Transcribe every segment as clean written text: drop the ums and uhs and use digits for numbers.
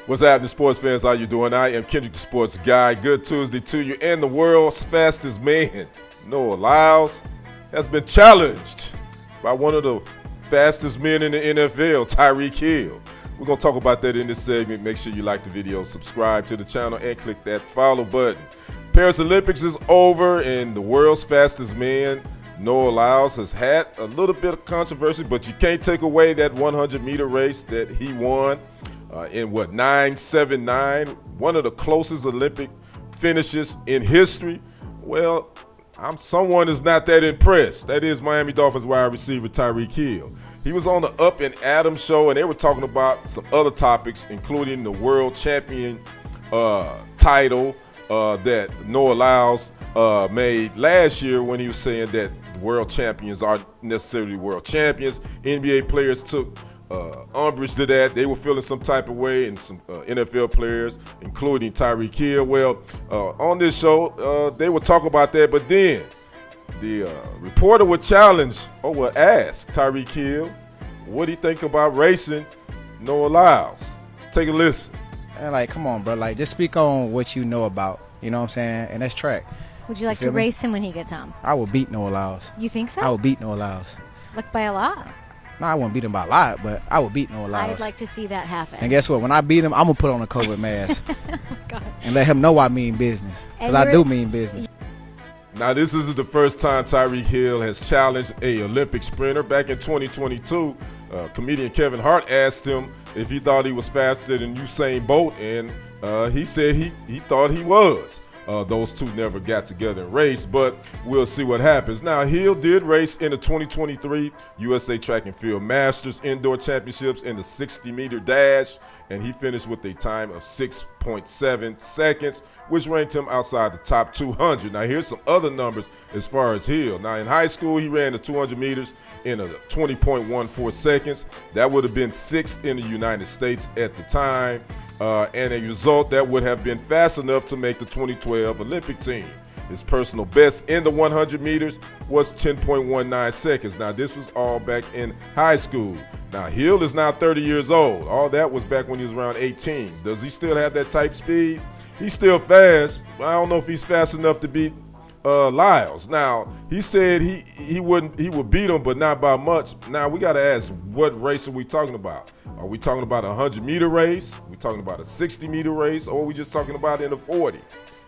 What's happening, sports fans? How you doing? I am Kendrick, the sports guy. Good Tuesday to you. And the world's fastest man, Noah Lyles, has been challenged by one of the fastest men in the NFL, Tyreek Hill. We're going to talk about that in this segment. Make sure you like the video, subscribe to the channel, and click that follow button. Paris Olympics is over, and the world's fastest man, Noah Lyles, has had a little bit of controversy, but you can't take away that 100-meter race that he won. In 9:79, one of the closest Olympic finishes in history. Well, someone is not that impressed. That is Miami Dolphins wide receiver Tyreek Hill. He was on the Up and Adams show, and they were talking about some other topics, including the world champion title that Noah Lyles made last year when he was saying that world champions aren't necessarily world champions. NBA players took umbrage to that. They were feeling some type of way, and some NFL players, including Tyreek Hill. Well, on this show, they would talk about that, but then the reporter would challenge or would ask Tyreek Hill, what do you think about racing Noah Lyles? Take a listen. Like, come on, bro. Like, just speak on what you know about. You know what I'm saying? And that's track. Would you like to race him when he gets home? I will beat Noah Lyles. You think so? I will beat Noah Lyles. Like by a lot? No, I wouldn't beat him by a lot, but I would beat Noah Lyles. I'd like to see that happen. And guess what? When I beat him, I'm going to put on a COVID mask. Oh, God. And let him know I mean business. Because I do mean business. Now, this isn't the first time Tyreek Hill has challenged a Olympic sprinter. Back in 2022, comedian Kevin Hart asked him if he thought he was faster than Usain Bolt, and he said he thought he was. Those two never got together and raced, but we'll see what happens. Now, Hill did race in the 2023 USA Track and Field Masters Indoor Championships in the 60-meter dash, and he finished with a time of 6.7 seconds, which ranked him outside the top 200. Now, here's some other numbers as far as Hill. Now, in high school, he ran the 200 meters in a 20.14 seconds. That would have been sixth in the United States at the time. And a result that would have been fast enough to make the 2012 Olympic team. His personal best in the 100 meters was 10.19 seconds. Now, this was all back in high school. Now, Hill is now 30 years old. All that was back when he was around 18. Does he still have that type speed? He's still fast. I don't know if he's fast enough to beat Lyles. Now, he said he would beat him, but not by much. Now, we got to ask, what race are we talking about? Are we talking about a 100-meter race? Are we talking about a 60-meter race? Or are we just talking about in a 40?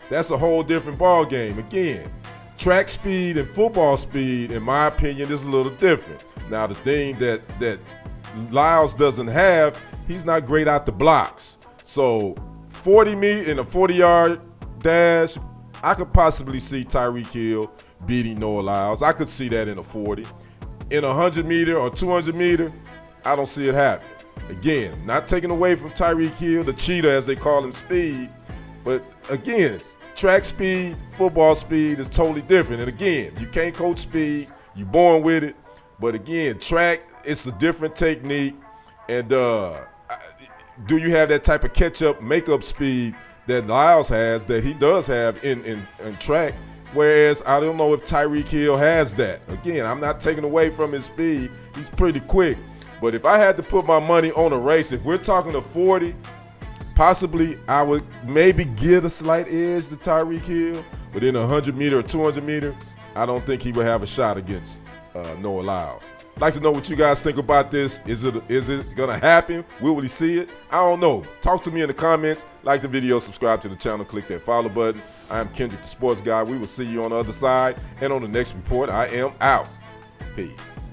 That's a whole different ball game. Again, track speed and football speed, in my opinion, is a little different. Now, the thing that Lyles doesn't have, he's not great out the blocks. So 40 meter in a 40-yard dash, I could possibly see Tyreek Hill beating Noah Lyles. I could see that in a 40. In a 100-meter or 200-meter, I don't see it happening. Again, not taking away from Tyreek Hill, the cheetah as they call him, speed. But again, track speed, football speed is totally different. And again, you can't coach speed. You're born with it. But again, track, it's a different technique. And do you have that type of catch-up, make-up speed that Lyles has, that he does have in track? Whereas I don't know if Tyreek Hill has that. Again, I'm not taking away from his speed. He's pretty quick. But if I had to put my money on a race, if we're talking a 40, possibly I would maybe give a slight edge to Tyreek Hill. But in a 100-meter or 200-meter, I don't think he would have a shot against Noah Lyles. I'd like to know what you guys think about this. Is it going to happen? Will we see it? I don't know. Talk to me in the comments. Like the video, subscribe to the channel, click that follow button. I am Kendrick, the sports guy. We will see you on the other side. And on the next report, I am out. Peace.